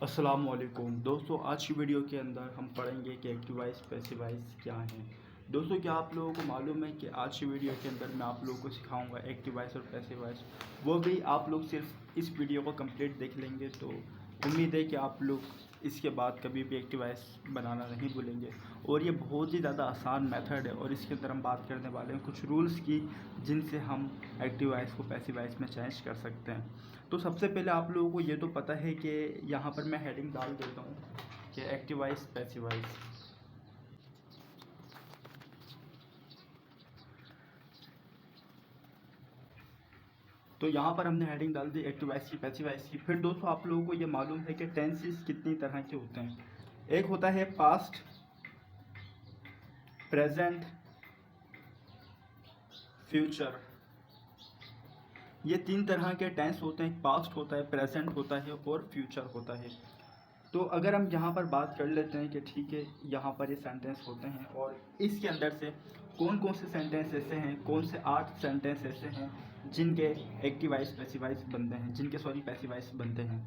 अस्सलामुअलैकुम दोस्तों, आज की वीडियो के अंदर हम पढ़ेंगे कि एक्टिव वॉइस पैसिव वॉइस क्या हैं। दोस्तों, क्या आप लोगों को मालूम है कि आज की वीडियो के अंदर मैं आप लोगों को सिखाऊंगा एक्टिव वॉइस और पैसिव वॉइस। वो भी आप लोग सिर्फ इस वीडियो को कंप्लीट देख लेंगे तो उम्मीद है कि आप लोग इसके बाद कभी भी एक्टिव वॉइस बनाना नहीं भूलेंगे। और ये बहुत ही ज़्यादा आसान मेथड है और इसके अंदर हम बात करने वाले हैं कुछ रूल्स की, जिनसे हम एक्टिव वॉइस को पैसिव वॉइस में चेंज कर सकते हैं। तो सबसे पहले आप लोगों को ये तो पता है कि यहाँ पर मैं हेडिंग डाल देता हूँ कि एक्टिव वॉइस पैसिव वॉइस। तो यहाँ पर हमने हेडिंग डाल दी एक्टिव वॉइस की, पैसिव वॉइस की। फिर दोस्तों, आप लोगों को ये मालूम है कि टेंसेस कितनी तरह के होते हैं। एक होता है पास्ट, प्रेजेंट, फ्यूचर। ये तीन तरह के टेंस होते हैं। पास्ट होता है, प्रेजेंट होता है और फ्यूचर होता है। तो अगर हम यहाँ पर बात कर लेते हैं कि ठीक है, यहाँ पर ये सेंटेंस होते हैं और इसके अंदर से कौन कौन से सेंटेंस ऐसे हैं, कौन से 8 सेंटेंस ऐसे हैं जिनके एक्टिव वॉइस पैसिव वॉइस बनते हैं, जिनके पैसिव वॉइस बनते हैं।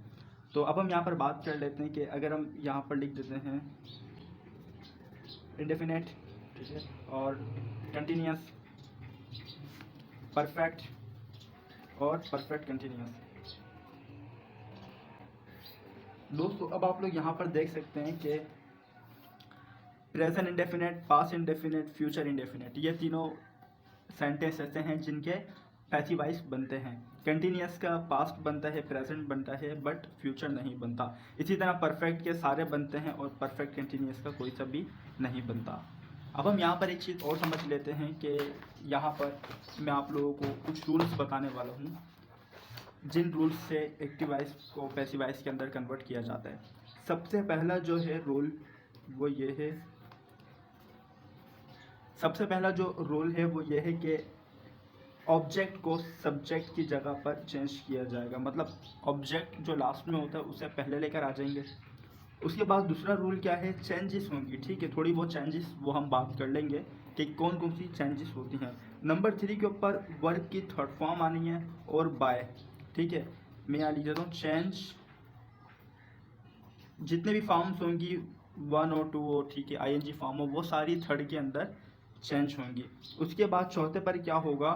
तो अब हम यहाँ पर बात कर लेते हैं कि अगर हम यहाँ पर लिख देते हैं इंडेफिनेट, ठीक है, और कंटिन्यूस, परफेक्ट और परफेक्ट कंटिन्यूस। दोस्तों, अब आप लोग यहाँ पर देख सकते हैं कि present indefinite, past indefinite, future indefinite, ये तीनों सेंटेंस ऐसे हैं जिनके पैसिव वॉइस बनते हैं। कंटिन्यूस का पास्ट बनता है, प्रेजेंट बनता है, बट फ्यूचर नहीं बनता। इसी तरह परफेक्ट के सारे बनते हैं और परफेक्ट कंटिन्यूस का कोई सा भी नहीं बनता। अब हम यहाँ पर एक चीज़ और समझ लेते हैं कि यहाँ पर मैं आप लोगों को कुछ रूल्स बताने वाला हूँ, जिन रूल्स से एक्टिव वॉइस को पैसिव वॉइस के अंदर कन्वर्ट किया जाता है। सबसे पहला जो है रूल वो ये है, सबसे पहला जो रूल है वो ये है कि ऑब्जेक्ट को सब्जेक्ट की जगह पर चेंज किया जाएगा। मतलब ऑब्जेक्ट जो लास्ट में होता है उसे पहले लेकर आ जाएंगे। उसके बाद दूसरा रूल क्या है, चेंजेस होंगी। ठीक है, थोड़ी बहुत चेंजेस वो हम बात कर लेंगे कि कौन कौन सी चेंजेस होती हैं। नंबर 3 के ऊपर वर्ब की थर्ड फॉर्म आनी है और बाय। ठीक है, मैं यहाँ लिख देता हूँ चेंज। जितने भी फॉर्म्स होंगी 1 और 2 हो, ठीक है, आईएनजी फॉर्म हो, वो सारी थर्ड के अंदर चेंज होंगी। उसके बाद चौथे पर क्या होगा,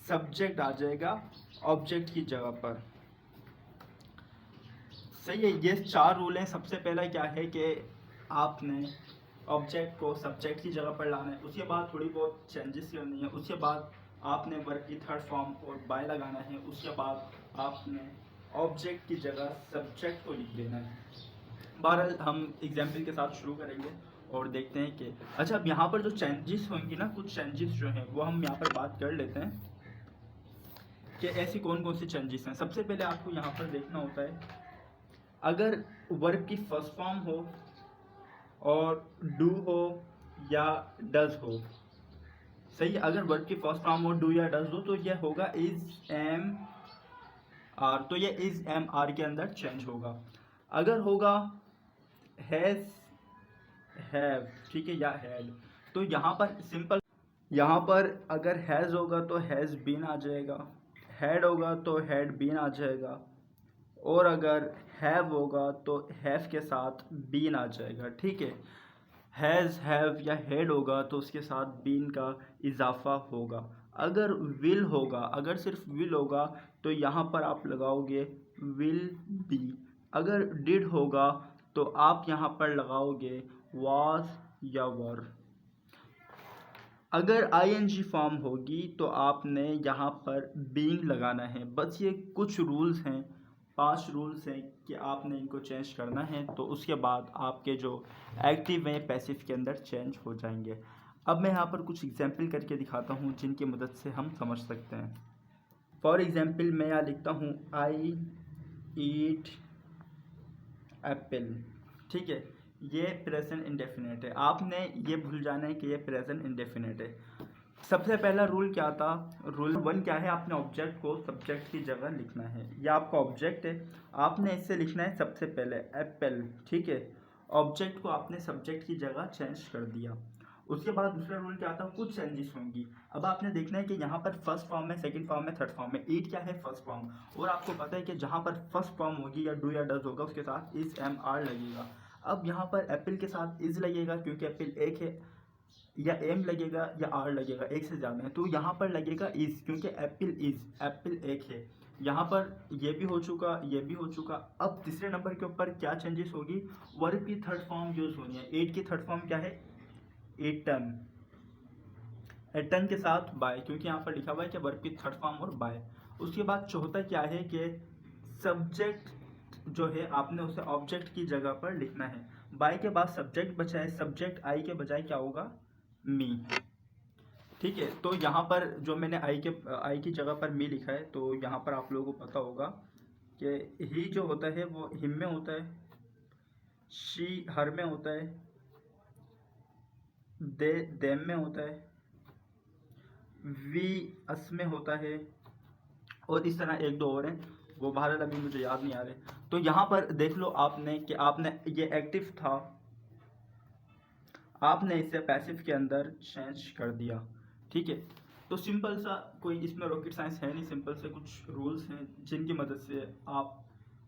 सब्जेक्ट आ जाएगा ऑब्जेक्ट की जगह पर। सही है, ये 4 रूल हैं। सबसे पहला क्या है कि आपने ऑब्जेक्ट को सब्जेक्ट की जगह पर लाना है। उसके बाद थोड़ी बहुत चेंजेस करनी है। उसके बाद आपने वर्ब की थर्ड फॉर्म और बाय लगाना है। उसके बाद आपने ऑब्जेक्ट की जगह सब्जेक्ट को लिख देना है। बहरहाल हम एग्जाम्पल के साथ शुरू करेंगे और देखते हैं कि अच्छा, अब यहाँ पर जो चेंजेस होंगी ना, कुछ चेंजेस जो हैं वो हम यहाँ पर बात कर लेते हैं कि ऐसी कौन कौन सी चेंजेस हैं। सबसे पहले आपको यहाँ पर देखना होता है, अगर वर्ब की फर्स्ट फॉर्म हो और डू हो या डज हो। सही है, अगर वर्ब की फर्स्ट फॉर्म हो, डू या डज हो, तो यह होगा इज एम आर। तो यह इज एम आर के अंदर चेंज होगा। अगर होगा हैज, हैव, ठीक है, या हैड, तो यहाँ पर सिंपल, यहाँ पर अगर हैज़ होगा तो हैज़ बीन आ जाएगा, हैड होगा तो हैड बीन आ जाएगा, और अगर हैव होगा तो हैव के साथ बीन आ जाएगा। ठीक है, हैज़, हैव या हैड होगा तो उसके साथ बीन का इजाफा होगा। अगर विल होगा, अगर सिर्फ विल होगा तो यहाँ पर आप लगाओगे विल बी। अगर डिड होगा तो आप यहाँ पर लगाओगे वाज या वर। अगर आईएनजी फॉर्म होगी तो आपने यहाँ पर बीइंग लगाना है। बस ये कुछ रूल्स हैं, 5 रूल्स हैं कि आपने इनको चेंज करना है, तो उसके बाद आपके जो एक्टिव हैं पैसिव के अंदर चेंज हो जाएंगे। अब मैं यहाँ पर कुछ एग्जाम्पल करके दिखाता हूँ जिनकी मदद से हम समझ सकते हैं। फॉर एग्जाम्पल मैं यहाँ लिखता हूँ आई ईट एप्पल। ठीक है, ये प्रेजेंट इंडेफिनेट है। आपने ये भूल जाना है कि ये प्रेजेंट इंडेफिनेट है। सबसे पहला रूल क्या था, रूल 1 क्या है, आपने ऑब्जेक्ट को सब्जेक्ट की जगह लिखना है। ये आपका ऑब्जेक्ट है, आपने इससे लिखना है सबसे पहले एप्पल। ठीक है, ऑब्जेक्ट को आपने सब्जेक्ट की जगह चेंज कर दिया। उसके बाद दूसरा रूल क्या आता है, कुछ चेंजेस होंगी। अब आपने देखना है कि यहाँ पर फर्स्ट फॉर्म में, सेकंड फॉर्म में, थर्ड फॉर्म में, ईट क्या है, फर्स्ट फॉर्म। और आपको पता है कि जहाँ पर फर्स्ट फॉर्म होगी या डू या डज होगा उसके साथ इज एम आर लगेगा। अब यहाँ पर एप्पल के साथ इज लगेगा क्योंकि एप्पल एक है, या एम लगेगा या आर लगेगा, एक से ज़्यादा है, तो यहाँ पर लगेगा इज क्योंकि एप्पल एक है। यहाँ पर ये भी हो चुका, ये भी हो चुका। अब तीसरे नंबर के ऊपर क्या चेंजेस होगी, वर्ब की थर्ड फॉर्म यूज होनी है। एट की थर्ड फॉर्म क्या है, एटन, एटन के साथ बाय, क्योंकि यहाँ पर लिखा हुआ है कि वर्ब की थर्ड फॉर्म और बाय। उसके बाद चौथा क्या है कि सब्जेक्ट जो है आपने उसे ऑब्जेक्ट की जगह पर लिखना है। बाय के बाद सब्जेक्ट बचा है, सब्जेक्ट आई के बजाय क्या होगा, मी। ठीक है, तो यहाँ पर जो मैंने आई की जगह पर मी लिखा है, तो यहाँ पर आप लोगों को पता होगा कि ही जो होता है वो हिम में होता है, शी हर में होता है, दे देम में होता है, वी अस में होता है, और इस तरह एक दो और हैं, वो भारत अभी मुझे याद नहीं आ रहे। तो यहाँ पर देख लो आपने कि आपने ये एक्टिव था, आपने इसे पैसिव के अंदर चेंज कर दिया। ठीक है, तो सिंपल सा, कोई इसमें रॉकेट साइंस है नहीं, सिंपल से कुछ रूल्स हैं जिनकी मदद से आप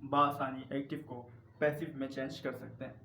बासानी एक्टिव को पैसिव में चेंज कर सकते हैं।